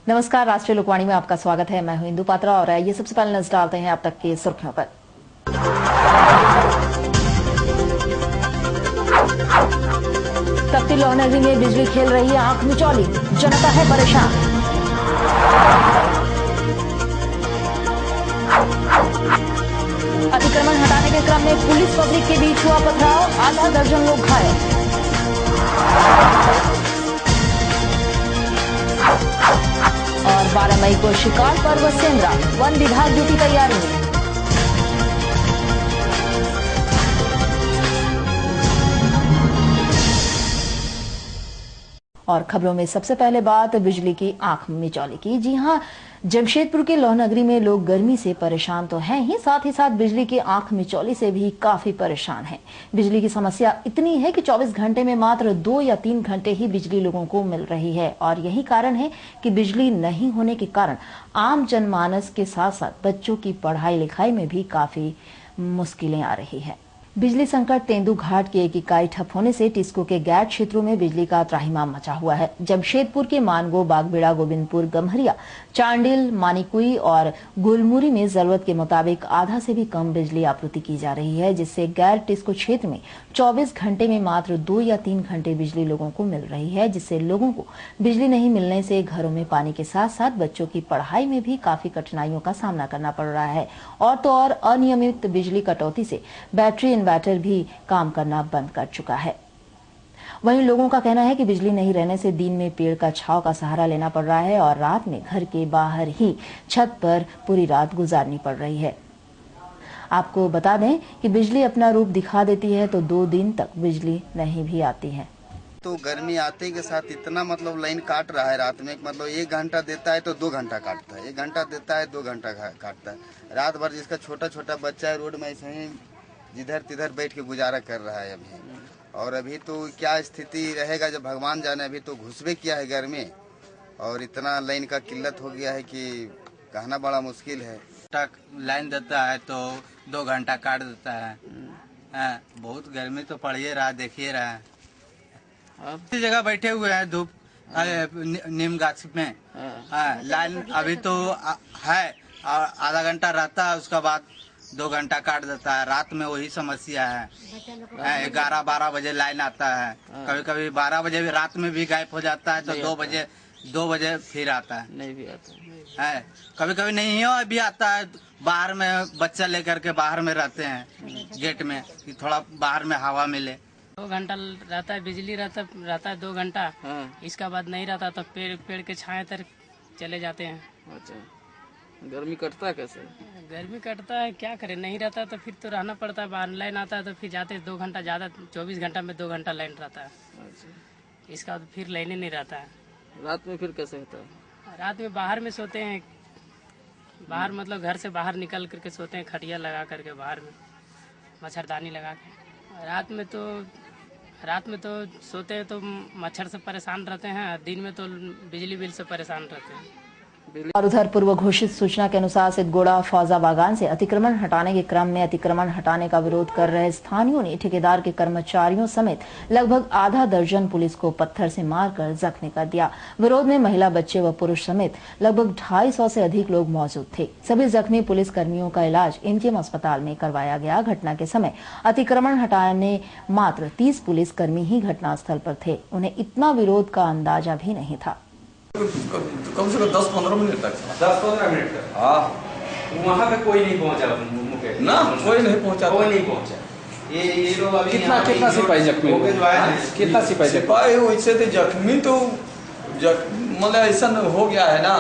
नमस्कार, राष्ट्रीय लोकवाणी में आपका स्वागत है। मैं हूं इंदु पात्रा और ये सबसे पहले नजर डालते हैं अब तक की सुर्खियों पर। तपती लौ नगरी में बिजली खेल रही है आंख मिचौली, जनता है परेशान। अतिक्रमण हटाने के क्रम में पुलिस पब्लिक के बीच हुआ पथराव, आधा दर्जन लोग घायल। और 12 मई को शिकार पर्व सेंद्रा, वन विभाग ड्यूटी तैयारी में। और खबरों में सबसे पहले बात बिजली की आंख मिचौली की। जी हां, जमशेदपुर के लौह नगरी में लोग गर्मी से परेशान तो हैं ही, साथ ही साथ बिजली की आंख मिचौली से भी काफी परेशान हैं। बिजली की समस्या इतनी है कि 24 घंटे में मात्र 2 या 3 घंटे ही बिजली लोगों को मिल रही है और यही कारण है कि बिजली नहीं होने के कारण आम जनमानस के साथ साथ बच्चों की पढ़ाई लिखाई में भी काफी मुश्किलें आ रही है। बिजली संकट तेंदु घाट की एक इकाई ठप होने से टिस्को के गैर क्षेत्रों में बिजली का त्राहिमाम मचा हुआ है। जमशेदपुर के मानगो, बागबेड़ा, गोविंदपुर, गम्हरिया, चांडिल, मानिकुई और गुलमुरी में जरूरत के मुताबिक आधा से भी कम बिजली आपूर्ति की जा रही है, जिससे गैर टिस्को क्षेत्र में 24 घंटे में मात्र 2 या 3 घंटे बिजली लोगों को मिल रही है, जिससे लोगों को बिजली नहीं मिलने से घरों में पानी के साथ साथ बच्चों की पढ़ाई में भी काफी कठिनाइयों का सामना करना पड़ रहा है। और तो और अनियमित बिजली कटौती से बैटरी इन्वर्टर भी काम करना बंद कर चुका है। वहीं लोगों का कहना है कि बिजली नहीं रहने से दिन में पेड़ का छांव का सहारा लेना पड़ रहा है और रात में घर के बाहर ही छत पर पूरी रात गुजारनी पड़ रही है। आपको बता दें कि बिजली अपना रूप दिखा देती है तो 2 दिन तक बिजली नहीं भी आती है। तो गर्मी आते के साथ इतना लाइन काट रहा है। रात में 1 घंटा देता है तो 2 घंटा काटता है, 1 घंटा देता है 2 घंटा काटता है। रात भर जिसका छोटा छोटा बच्चा है रोड में ऐसे ही जिधर तिधर बैठ के गुजारा कर रहा है अभी। और अभी तो क्या स्थिति रहेगा जब भगवान जाने। अभी तो घुसबे किया है घर में और इतना लाइन का किल्लत हो गया है कि कहना बड़ा मुश्किल है। लाइन देता है तो 2 घंटा काट देता है। बहुत गर्मी तो पड़िए रहा, देखिए रहा है। इस जगह बैठे हुए हैं धूप नीम गाछ में। लाइन अभी तो है, आधा घंटा रहता है, उसके बाद 2 घंटा काट देता है। रात में वही समस्या है। 11-12 बजे लाइन आता है, कभी कभी 12 बजे भी रात में भी गायब हो जाता है तो 2 बजे फिर आता है। नहीं भी आता है कभी कभी नहीं हो भी आता है। बाहर में बच्चा लेकर के बाहर में रहते हैं गेट में कि थोड़ा बाहर में हवा मिले। 2 घंटा रहता है, बिजली रहता है 2 घंटा। इसका बाद नहीं रहता तो पेड़ के छाए तर चले जाते हैं। अच्छा, गर्मी कटता है कैसे? गर्मी कटता है, क्या करें, नहीं रहता तो फिर तो रहना पड़ता है। बाहर लाइन आता है तो फिर जाते 2 घंटा, ज्यादा 24 घंटा में 2 घंटा लाइन रहता है। अच्छा। इसका बाद फिर लाइन ही नहीं रहता है। रात में फिर कैसे होता है? रात में बाहर में सोते हैं, बाहर घर से बाहर निकल करके सोते हैं, खटिया लगा करके बाहर में, मच्छरदानी लगा के। रात में तो सोते हैं तो मच्छर से परेशान रहते हैं, दिन में तो बिजली बिल से परेशान रहते हैं। और उधर पूर्व घोषित सूचना के अनुसार सिद्धगोड़ा फौजा बागान से अतिक्रमण हटाने के क्रम में अतिक्रमण हटाने का विरोध कर रहे स्थानियों ने ठेकेदार के कर्मचारियों समेत लगभग आधा दर्जन पुलिस को पत्थर से मारकर जख्मी कर दिया। विरोध में महिला, बच्चे व पुरुष समेत लगभग 250 से अधिक लोग मौजूद थे। सभी जख्मी पुलिस कर्मियों का इलाज एमजीएम अस्पताल में करवाया गया। घटना के समय अतिक्रमण हटाने मात्र 30 पुलिस कर्मी ही घटनास्थल पर थे। उन्हें इतना विरोध का अंदाजा भी नहीं था। कम से कम 10-15 मिनट तक। 10-15 मिनट तक? हाँ। वहाँ पे कोई नहीं पहुँचा ना, कोई नहीं पहुँचा। ये लोग अभी कितना सिपाही जख्मी हुए? कितना सिपाही वैसे तो जख्मी तो ऐसा हो गया है ना,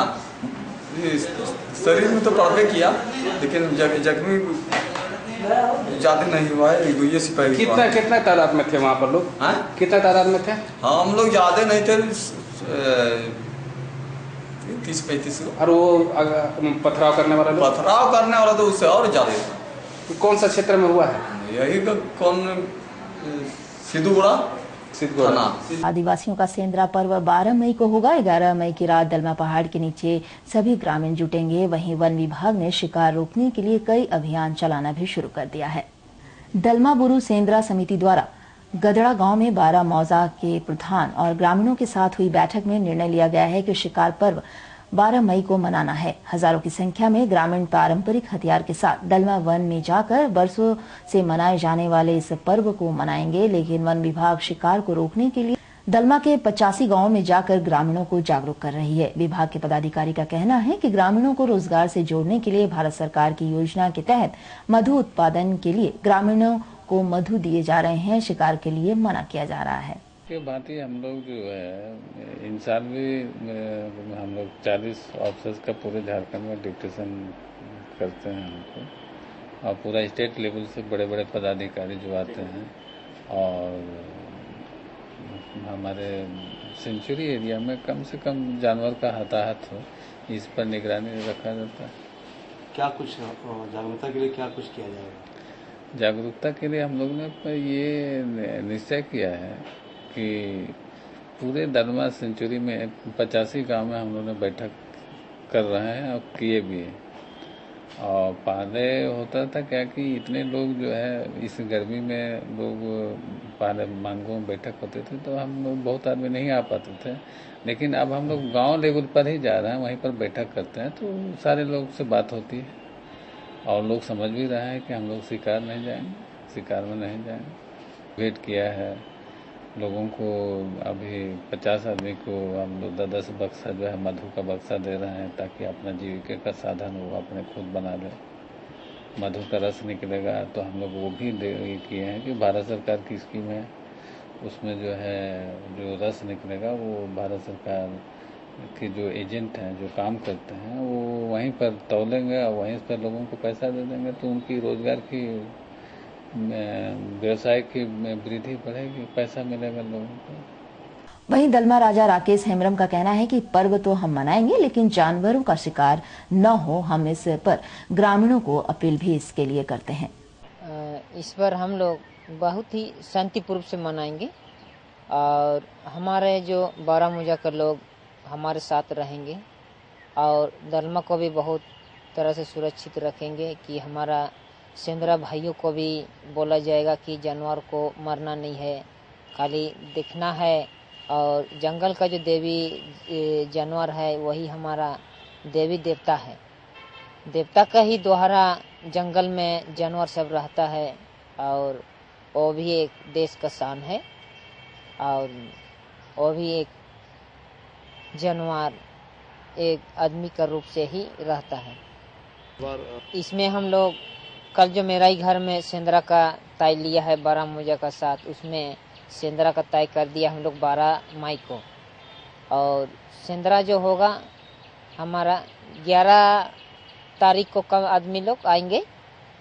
शरीर में तो पड़बे किया, लेकिन जख्मी ज्यादा नहीं हुआ है। 1-2 सिपाही। कितना तादाद में थे वहाँ पर लोग? कितना तादाद में थे? हाँ, हम लोग ज्यादा नहीं थे, 30-35। और वो पथराव करने वाला तो उससे और ज्यादा था। कौन सा क्षेत्र में हुआ है? यही सिद्धगोड़ा। आदिवासियों का सेंद्रा पर्व 12 मई को होगा। 11 मई की रात दलमा पहाड़ के नीचे सभी ग्रामीण जुटेंगे। वहीं वन विभाग ने शिकार रोकने के लिए कई अभियान चलाना भी शुरू कर दिया है। दलमा बुरु सेंद्रा समिति द्वारा गदड़ा गांव में 12 मौजा के प्रधान और ग्रामीणों के साथ हुई बैठक में निर्णय लिया गया है कि शिकार पर्व 12 मई को मनाना है। हजारों की संख्या में ग्रामीण पारंपरिक हथियार के साथ दलमा वन में जाकर बरसों से मनाए जाने वाले इस पर्व को मनाएंगे, लेकिन वन विभाग शिकार को रोकने के लिए दलमा के 85 गांवों में जाकर ग्रामीणों को जागरूक कर रही है। विभाग के पदाधिकारी का कहना है कि ग्रामीणों को रोजगार से जोड़ने के लिए भारत सरकार की योजना के तहत मधु उत्पादन के लिए ग्रामीणों को मधु दिए जा रहे हैं, शिकार के लिए मना किया जा रहा है। के बात ही हम लोग जो है इन साल भी हम लोग 40 ऑफिसर्स का पूरे झारखंड में डिप्यूटेशन करते हैं हमको, और पूरा स्टेट लेवल से बड़े बड़े पदाधिकारी जो आते हैं, और हमारे सेंचुरी एरिया में कम से कम जानवर का हताहत हो, इस पर निगरानी रखा जाता है। क्या कुछ जागरूकता के लिए क्या कुछ किया जाएगा? जागरूकता के लिए हम लोग ने ये निश्चय किया है कि पूरे दलमा सेंचुरी में 85 गांव में हम लोग ने बैठक कर रहे हैं और किए भी हैं। और पहले होता था क्या कि इतने लोग जो है इस गर्मी में लोग पहले मानगों में बैठक होते थे तो हम लोग बहुत आदमी नहीं आ पाते थे, लेकिन अब हम लोग गांव लेवल पर ही जा रहे हैं, वहीं पर बैठक करते हैं तो सारे लोग से बात होती है और लोग समझ भी रहे हैं कि हम लोग शिकार नहीं जाएंगे, शिकार में नहीं जाएंगे। वेट किया है लोगों को, अभी 50 आदमी को हम लोग 10 बक्सा जो है मधु का बक्सा दे रहे हैं ताकि अपना जीविका का साधन वो अपने खुद बना ले। मधु का रस निकलेगा तो हम लोग वो भी ये किए हैं कि भारत सरकार की स्कीम है, उसमें जो है जो रस निकलेगा वो भारत सरकार के जो एजेंट हैं जो काम करते हैं वो वहीं पर तौलेंगे और वहीं पर लोगों को पैसा दे देंगे, तो उनकी रोजगार की व्यवसाय की वृद्धि बढ़ेगी, पैसा मिलेगा लोगों को। वहीं दलमा राजा राकेश हेम्ब्रम का कहना है कि पर्व तो हम मनाएंगे लेकिन जानवरों का शिकार न हो, हम इस पर ग्रामीणों को अपील भी इसके लिए करते हैं। इस पर हम लोग बहुत ही शांतिपूर्व से मनाएंगे और हमारे जो बारामूला के लोग हमारे साथ रहेंगे और दलमा को भी बहुत तरह से सुरक्षित रखेंगे कि हमारा सेंद्रा भाइयों को भी बोला जाएगा कि जानवर को मरना नहीं है, खाली देखना है। और जंगल का जो देवी जानवर है वही हमारा देवी देवता है, देवता का ही द्वारा जंगल में जानवर सब रहता है और वो भी एक देश का शान है और वो भी एक जानवर एक आदमी का रूप से ही रहता है। इसमें हम लोग कल जो मेरा ही घर में सेंद्रा का तय लिया है बारामूला का साथ, उसमें सेंद्रा का तय कर दिया हम लोग 12 मई को, और सेंद्रा जो होगा हमारा 11 तारीख को कम आदमी लोग आएंगे,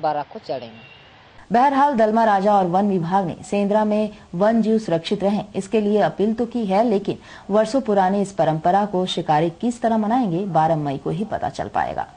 12 को चढ़ेंगे। बहरहाल दलमा राजा और वन विभाग ने सेंद्रा में वन जीव सुरक्षित रहें इसके लिए अपील तो की है, लेकिन वर्षों पुरानी इस परंपरा को शिकारी किस तरह मनाएंगे 12 मई को ही पता चल पाएगा।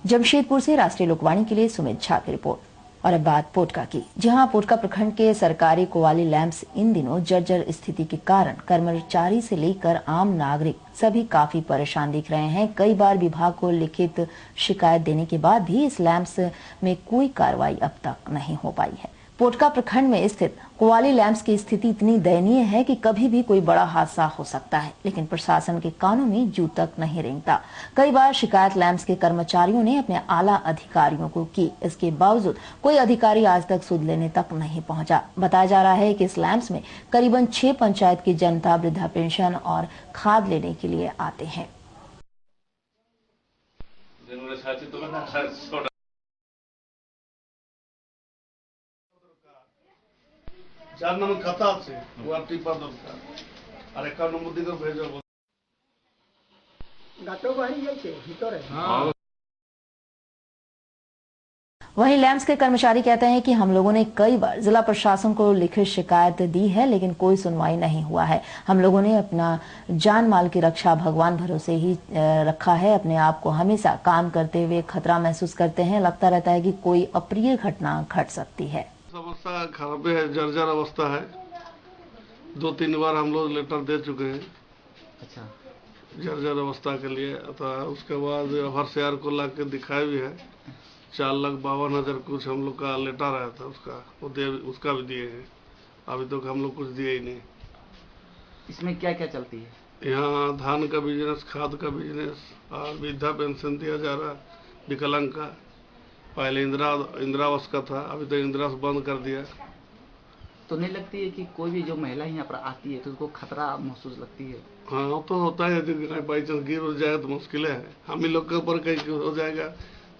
जमशेदपुर से राष्ट्रीय लोकवाणी के लिए सुमित झा की रिपोर्ट। और अब बात पोटका की, जहां पोटका प्रखंड के सरकारी कोवाली लैंप्स इन दिनों जर्जर स्थिति के कारण कर्मचारी से लेकर आम नागरिक सभी काफी परेशान दिख रहे हैं। कई बार विभाग को लिखित शिकायत देने के बाद भी इस लैंप्स में कोई कार्रवाई अब तक नहीं हो पाई है। पोटका प्रखंड में स्थित कोवाली लैंप्स की स्थिति इतनी दयनीय है कि कभी भी कोई बड़ा हादसा हो सकता है, लेकिन प्रशासन के कानों में जू तक नहीं रेंगता। कई बार शिकायत लैंप्स के कर्मचारियों ने अपने आला अधिकारियों को की, इसके बावजूद कोई अधिकारी आज तक सुध लेने तक नहीं पहुंचा। बताया जा रहा है कि इस लैंप्स में करीबन 6 पंचायत की जनता वृद्धा पेंशन और खाद लेने के लिए आते हैं। चार नंबर खाता আছে ওয়াটি দরকার আর একাউন্ট নম্বর দিকে ভেজো গাটো বাড়ি যাচ্ছে ভিতরে। वहीं लैंप्स के कर्मचारी कहते हैं कि हम लोगों ने कई बार जिला प्रशासन को लिखित शिकायत दी है, लेकिन कोई सुनवाई नहीं हुआ है। हम लोगों ने अपना जान माल की रक्षा भगवान भरोसे ही रखा है। अपने आप को हमेशा काम करते हुए खतरा महसूस करते हैं। लगता रहता है कि कोई अप्रिय घटना घट सकती है। अवस्था खराब है, जर्जर अवस्था है। 2-3 बार हम लोग लेटर दे चुके हैं। अच्छा, जर्जर अवस्था के लिए। तो उसके बाद हरसियार को ला के दिखाया भी है। 4,52,000 कुछ हम लोग का लेटर आया था, उसका भी दिए हैं। अभी तक हम लोग कुछ दिए ही नहीं। इसमें क्या क्या चलती है? यहाँ धान का बिजनेस, खाद का बिजनेस और वृद्धा पेंशन दिया जा रहा विकलांग का। पहले इंदिरावास का था, अभी तो इंदिरावास बंद कर दिया। तो नहीं लगती है कि कोई भी जो महिला यहाँ पर आती है तो उसको खतरा महसूस लगती है? हाँ तो होता है, यदि बाई चांस गिर हो जाए तो मुश्किल है। हम ही लोग के ऊपर कहीं हो जाएगा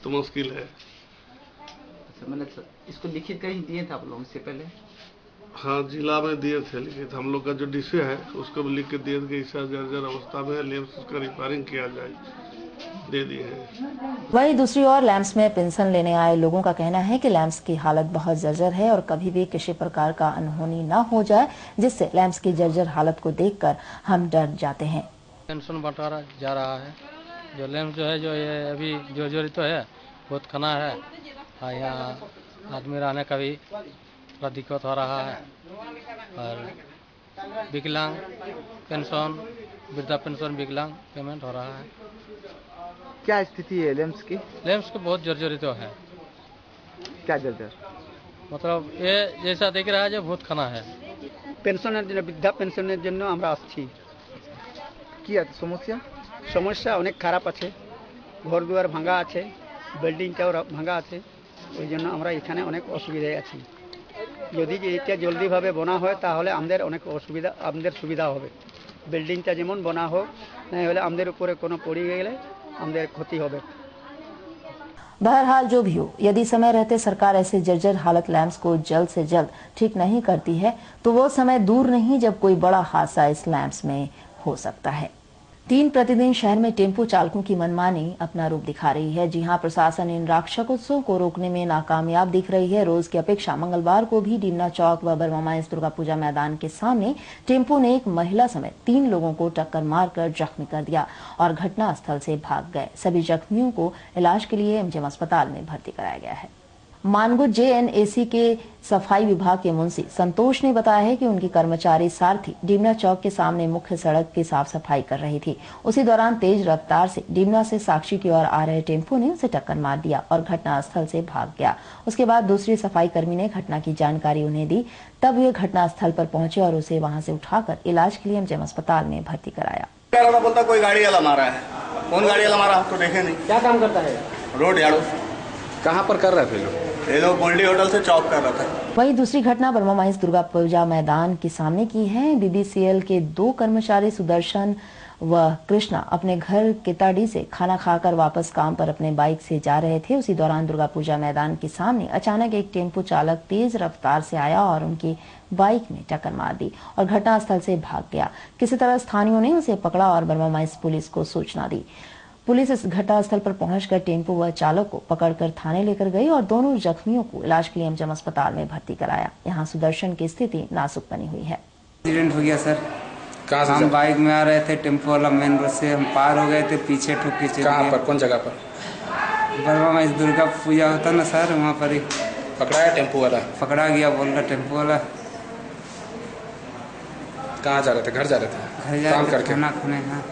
तो मुश्किल है। अच्छा, मतलब इसको लिखित कहीं दिए थे आप लोग इससे पहले? हाँ, जिला में दिए थे लिखित। हम लोग का जो डीसी है उसको भी लिख के दिए थे, ऐसा जर्जर अवस्था में लैंप्स उसका रिपेयरिंग किया जाए, दे दिए हैं। वहीं दूसरी ओर लैंप्स में पेंशन लेने आए लोगों का कहना है कि लैंप्स की हालत बहुत जर्जर है और कभी भी किसी प्रकार का अनहोनी न हो जाए, जिससे लैंप्स की जर्जर हालत को देखकर हम डर जाते हैं। पेंशन बंटा जा रहा है, जो लैंप जो है जो ये अभी जर्जरित तो है, बहुत खना है। यहाँ आदमी रहने का भी थोड़ा दिक्कत हो रहा है। और विकलांग पेंशन, वृद्धा पेंशन, विकलांग पेमेंट हो रहा है। क्या स्थिति है लैंप्स की? लैंप्स को बहुत जर्जरित तो है। क्या जर्जर? मतलब ये जैसा देख रहा है जो बहुत खाना है। পেনশনের জন্য, বৃদ্ধা পেনশনের জন্য আমরা আসছি। কি আছে সমস্যা? সমস্যা অনেক খারাপ আছে, ঘর দুয়ার ভাঙা আছে, বিল্ডিংটাও ভাঙা আছে, ওই জন্য আমরা এখানে অনেক অসুবিধায় আছি। যদি এটা জলদিভাবে বনা হয় তাহলে আমাদের অনেক অসুবিধা, আমাদের সুবিধা হবে। বিল্ডিংটা যেমন বনা হোক, না হলে আমাদের উপরে কোনো পড়ে গেলে আমাদের ক্ষতি হবে। बहरहाल जो भी हो, यदि समय रहते सरकार ऐसे जर्जर हालत लैंप्स को जल्द से जल्द ठीक नहीं करती है तो वो समय दूर नहीं जब कोई बड़ा हादसा इस लैंप्स में हो सकता है। दिन प्रतिदिन शहर में टेम्पो चालकों की मनमानी अपना रूप दिखा रही है। जी हां, प्रशासन इन राक्षसों को रोकने में नाकामयाब दिख रही है। रोज की अपेक्षा मंगलवार को भी डीमना चौक व बरमामाइस दुर्गा पूजा मैदान के सामने टेम्पो ने एक महिला समेत 3 लोगों को टक्कर मारकर जख्मी कर दिया और घटना स्थल से भाग गए। सभी जख्मियों को इलाज के लिए एमजीएम अस्पताल में भर्ती कराया गया है। मानगुट जेएनएसी के सफाई विभाग के मुंशी संतोष ने बताया है कि उनकी कर्मचारी सारथी डीमना चौक के सामने मुख्य सड़क की साफ सफाई कर रही थी। उसी दौरान तेज रफ्तार से डीमना से साक्षी की ओर आ रहे टेम्पो ने उसे टक्कर मार दिया और घटनास्थल से भाग गया। उसके बाद दूसरी सफाई कर्मी ने घटना की जानकारी उन्हें दी, तब वे घटनास्थल पर पहुंचे और उसे वहां से उठाकर इलाज के लिए एमजीएम अस्पताल में भर्ती कराया। बोलता कोई गाड़ी वाला मारा है। कौन गाड़ी वाला मारा तो देखे नहीं। क्या काम करता है? Road yard. कहाँ पर कर रहे थे लोग? ये लोग गोल्डी होटल से चौक कर रहा था। वहीं दूसरी घटना बरमामाइस दुर्गा पूजा मैदान के सामने की है। बीबीसीएल के 2 कर्मचारी सुदर्शन व कृष्णा अपने घर केताड़ी से खाना खाकर वापस काम पर अपने बाइक से जा रहे थे। उसी दौरान दुर्गा पूजा मैदान के सामने अचानक एक टेम्पो चालक तेज रफ्तार से आया और उनकी बाइक में टक्कर मार दी और घटनास्थल से भाग गया। किसी तरह स्थानीयों ने उसे पकड़ा और बरमामाइस पुलिस को सूचना दी। पुलिस इस घटनास्थल पर पहुंचकर टेम्पो व चालक को पकड़कर थाने लेकर गई और दोनों जख्मियों को इलाज के लिए एमजीएम अस्पताल में भर्ती कराया। यहाँ सुदर्शन की स्थिति नाजुक बनी हुई है। एक्सीडेंट हो गया सर। हम बाइक में आ रहे थे, टेम्पो वाला मेन रोड से हम पार हो गए थे, पीछे ठोक के चले। कहाँ पर, कौन जगह पर? बरमामाइस दुर्गा पूजा होता ना सर, वहाँ पर ही पकड़ाया टेम्पो वाला? पकड़ा गया, बोल रहा टेम्पो वाला। कहाँ जा रहे थे? घर जा रहे थे? घर जा काम रहे करके? खाना खाने। हाँ।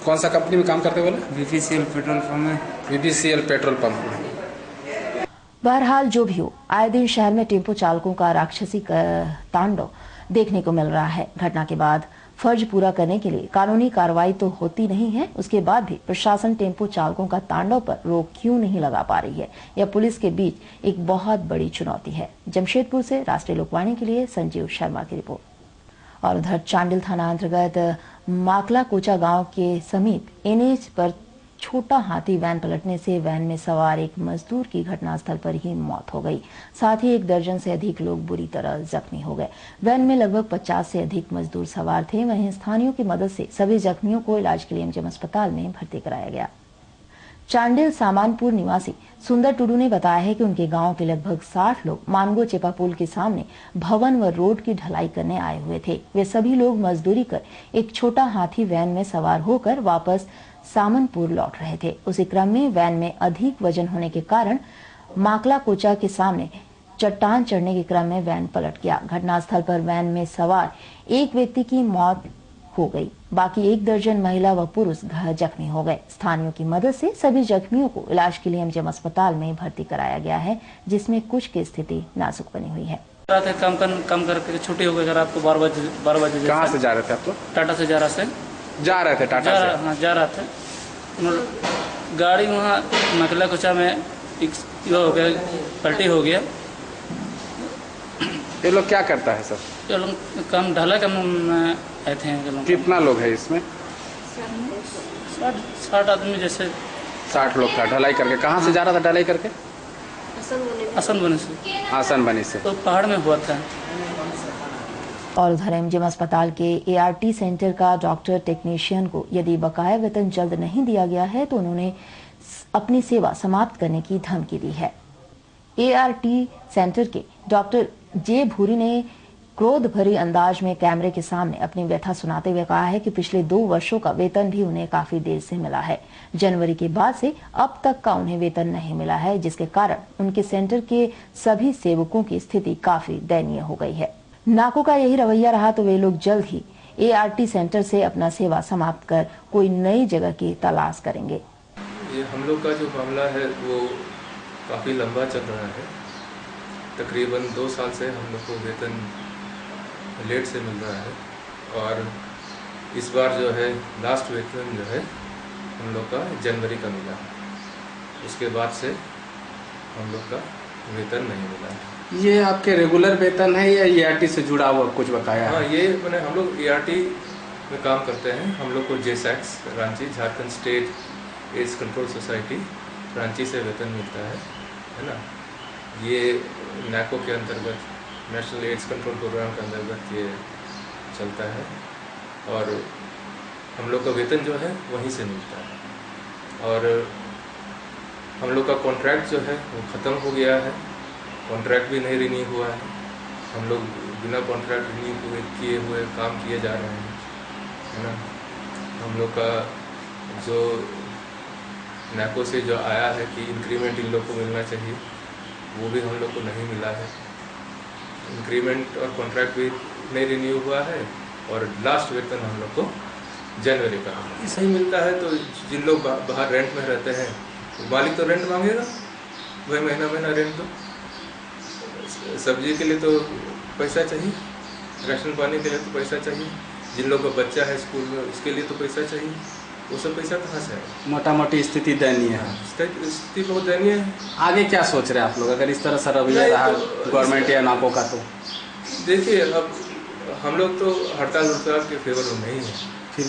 कौन सा कंपनी में काम करते बोले? बीपीसीएल पेट्रोल पंप में। बीपीसीएल पेट्रोल पंप में। बहरहाल जो भी हो, आए दिन शहर में टेम्पो चालकों का राक्षसी तांडव देखने को मिल रहा है। घटना के बाद फर्ज पूरा करने के लिए कानूनी कार्रवाई तो होती नहीं है, उसके बाद भी प्रशासन टेम्पो चालकों का तांडव पर रोक क्यों नहीं लगा पा रही है, यह पुलिस के बीच एक बहुत बड़ी चुनौती है। जमशेदपुर से राष्ट्रीय लोकवाणी के लिए संजीव शर्मा की रिपोर्ट। और उधर चांडिल थाना अंतर्गत माकला कोचा गांव के समीप एनएच पर छोटा हाथी वैन पलटने से वैन में सवार एक मजदूर की घटनास्थल पर ही मौत हो गई। साथ ही 1 दर्जन से अधिक लोग बुरी तरह जख्मी हो गए। वैन में लगभग 50 से अधिक मजदूर सवार थे। वहीं स्थानीयों की मदद से सभी जख्मियों को इलाज के लिए एमजीएम अस्पताल में भर्ती कराया गया। चांडिल सामानपुर निवासी सुंदर टुडू ने बताया है कि उनके गांव के लगभग 60 लोग मानगो चेपा पुल के सामने भवन व रोड की ढलाई करने आए हुए थे। वे सभी लोग मजदूरी कर एक छोटा हाथी वैन में सवार होकर वापस सामनपुर लौट रहे थे। उसी क्रम में वैन में अधिक वजन होने के कारण माकला कोचा के सामने चट्टान चढ़ने के क्रम में वैन पलट गया। घटनास्थल पर वैन में सवार एक व्यक्ति की मौत हो गई, बाकी 1 दर्जन महिला व पुरुष जख्मी हो गए। स्थानियों की मदद से सभी जख्मियों को इलाज के लिए एमजीएम अस्पताल में भर्ती कराया गया है, जिसमें कुछ की स्थिति नाजुक बनी हुई है। कम करके छुट्टी हो गई रात को 12 बजे। कहाँ से जा रहे थे आप? तो टाटा से जा रहा से जा रहे थे टाटा से? हाँ जा रहा था। गाड़ी वहाँ मकला कुचा में ये हो गया, पलटी हो गया। ये लोग क्या करता है सर? ये लोग काम ढाला काम में आए थे। कितना लोग है इसमें? 60 आदमी जैसे। 60 लोग था ढलाई करके। कहाँ से जा रहा था ढलाई करके? आसन बनी से। आसन बनी से। तो पहाड़ में हुआ था। और उधर एमजीएम अस्पताल के एआरटी सेंटर का डॉक्टर टेक्नीशियन को यदि बकाया वेतन जल्द नहीं दिया गया है तो उन्होंने अपनी सेवा समाप्त करने की धमकी दी है। एआरटी सेंटर के डॉक्टर जे भूरी ने क्रोध भरी अंदाज में कैमरे के सामने अपनी व्यथा सुनाते हुए कहा है कि पिछले 2 वर्षों का वेतन भी उन्हें काफी देर से मिला है। जनवरी के बाद से अब तक का उन्हें वेतन नहीं मिला है, जिसके कारण उनके सेंटर के सभी सेवकों की स्थिति काफी दयनीय हो गई है। नाको का यही रवैया रहा तो वे लोग जल्द ही एआरटी सेंटर से अपना सेवा समाप्त कर कोई नई जगह की तलाश करेंगे। ये हम लोग का जो मामला है वो काफ़ी लंबा चल रहा है। तकरीबन 2 साल से हम लोग को वेतन लेट से मिल रहा है और इस बार जो है लास्ट वेतन जो है हम लोग का जनवरी का मिला। उसके बाद से हम लोग का वेतन नहीं मिला है। ये आपके रेगुलर वेतन है या एआरटी से जुड़ा हुआ कुछ बकाया? हाँ, ये मैंने हम लोग एआरटी में काम करते हैं। हम लोग को जेसैक्स Ranchi, Jharkhand State AIDS Control Society Ranchi से वेतन मिलता है ना। ये नाको के अंतर्गत, नेशनल एड्स कंट्रोल प्रोग्राम के अंतर्गत ये चलता है और हम लोग का वेतन जो है वहीं से मिलता है। और हम लोग का कॉन्ट्रैक्ट जो है वो ख़त्म हो गया है। कॉन्ट्रैक्ट भी नहीं रिन्यू हुआ है। हम लोग बिना कॉन्ट्रैक्ट रिन्यू किए हुए काम किए जा रहे हैं, है ना। हम लोग का जो नाको से जो आया है कि इंक्रीमेंट इन लोग को मिलना चाहिए, वो भी हम लोग को नहीं मिला है। इंक्रीमेंट और कॉन्ट्रैक्ट भी नहीं रिन्यू हुआ है और लास्ट वेतन हम लोग को जनवरी का सही मिलता है। तो जिन लोग बाहर रेंट में रहते हैं, मालिक तो रेंट मांगेगा, वही महीना रेंट दो। सब्जी के लिए तो पैसा चाहिए, राशन पानी के लिए तो पैसा चाहिए, जिन लोगों का बच्चा है स्कूल में उसके लिए तो पैसा चाहिए। वो सब पैसा कहाँ से आएगा? मोटा मोटी स्थिति दयनीय है। स्थिति बहुत दयनीय है। आगे क्या सोच रहे हैं आप लोग अगर इस तरह से रवैया रहा गवर्नमेंट या नाको का? तो देखिए, अब हम लोग तो हड़ताल के फेवर में नहीं है।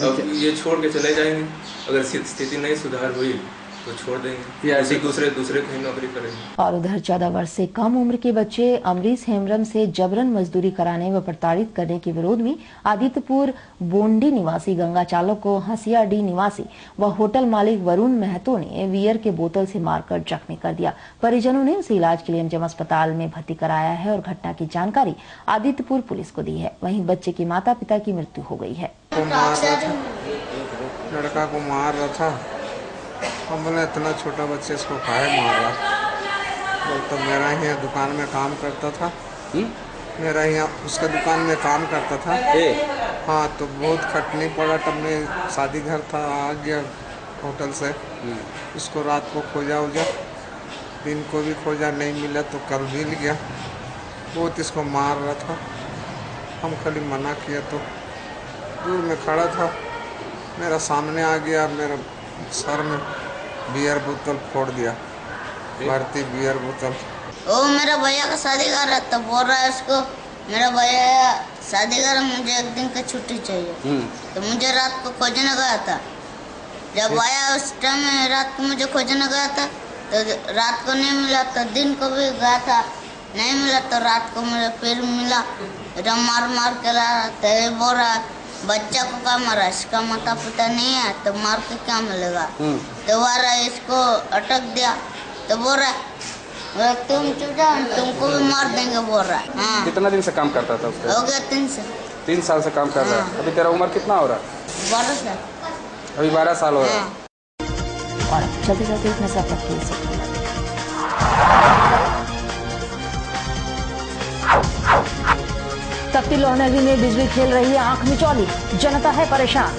अब ये छोड़ के चले जाएंगे। अगर स्थिति नहीं सुधार हुई तो छोड़ देंगे या दूसरे कहीं नौकरी करेंगे। और उधर 14 वर्ष से कम उम्र के बच्चे अमरीश हेम्ब्रम से जबरन मजदूरी कराने व प्रताड़ित करने के विरोध में आदित्यपुर बोंडी निवासी गंगा चालक को हसियाडी निवासी व होटल मालिक वरुण महतो ने बियर के बोतल से मारकर जख्मी कर दिया। परिजनों ने उसे इलाज के लिए एमजीएम अस्पताल में भर्ती कराया है और घटना की जानकारी आदित्यपुर पुलिस को दी है। वहीं बच्चे के माता पिता की मृत्यु हो गई है। लड़का को मार रहा था, हम बोले इतना छोटा बच्चे इसको काहे मार रहा। तो मेरा ही दुकान में काम करता था। मेरा यहाँ उसके दुकान में काम करता था। हाँ, तो बहुत खटनी पड़ा। तब में शादी घर था, आ गया होटल से। इसको रात को खोजा उजा, दिन को भी खोजा, नहीं मिला तो कल मिल गया। बहुत इसको मार रहा था। हम खाली मना किया तो दूर में खड़ा था, मेरा सामने आ गया, मेरा सर में बियर बोतल फोड़ दिया, भरती बियर बोतल। वो मेरा भैया का शादी कर रहा था, बोल रहा है उसको मेरा भैया शादी कर, मुझे 1 दिन की छुट्टी चाहिए। तो मुझे रात को खोजने गया था। जब आया उस टाइम रात को मुझे खोजने गया था तो रात को नहीं मिला, तो दिन को भी गया था, नहीं मिला, तो रात को मुझे फिर मिला। जब मार के रहा तो बोल रहा बच्चा को क्या मारा, इसका माता पिता नहीं है तो मार के क्या मिलेगा। दोबारा इसको अटक दिया तो बोल रहा तुम चुप जाओ, तुमको भी मार देंगे बोल रहा है। हाँ। कितना दिन से काम करता था उसका? हो गया 3 साल। 3 साल से काम कर रहा है। अभी तेरा उम्र कितना हो रहा है? 12 साल। अभी 12 साल हो रहा है। और चलते चलते एक नजर रखिए। तख्ती लोहनगरी में बिजली खेल रही है आंख मिचौली, जनता है परेशान।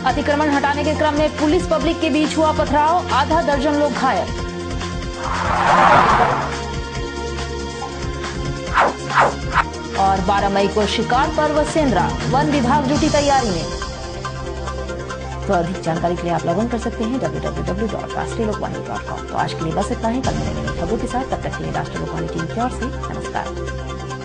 अतिक्रमण हटाने के क्रम में पुलिस पब्लिक के बीच हुआ पथराव, आधा दर्जन लोग घायल। 12 मई को शिकार पर्व सेंद्रा, वन विभाग जुटी तैयारी में। तो अधिक जानकारी के लिए आप लॉग इन कर सकते हैं www.rashtriya lokvani.com। तो आज के लिए बस इतना ही, कल मिलेंगे खबरों के साथ। तब तक के लिए राष्ट्रीय लोकवाणी टीम की ओर से नमस्कार।